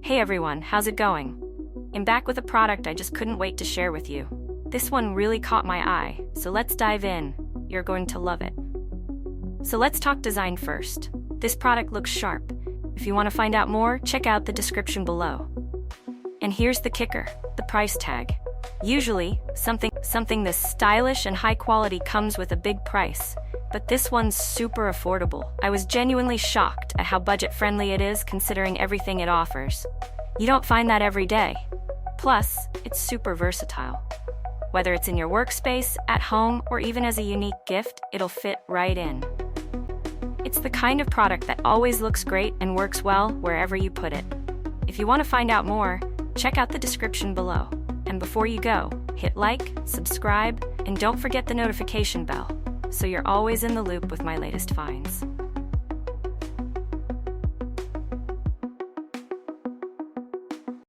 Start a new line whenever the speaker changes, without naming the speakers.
Hey everyone, how's it going? I'm back with a product I just couldn't wait to share with you. This one really caught my eye, so let's dive in. You're going to love it. So let's talk design first. This product looks sharp. If you want to find out more, check out the description below. And here's the kicker, the price tag. Usually, something this stylish and high quality comes with a big price, but this one's super affordable. I was genuinely shocked at how budget-friendly it is considering everything it offers. You don't find that every day. Plus, it's super versatile. Whether it's in your workspace, at home, or even as a unique gift, it'll fit right in. It's the kind of product that always looks great and works well wherever you put it. If you want to find out more, check out the description below. And before you go, hit like, subscribe, and don't forget the notification bell, so you're always in the loop with my latest finds.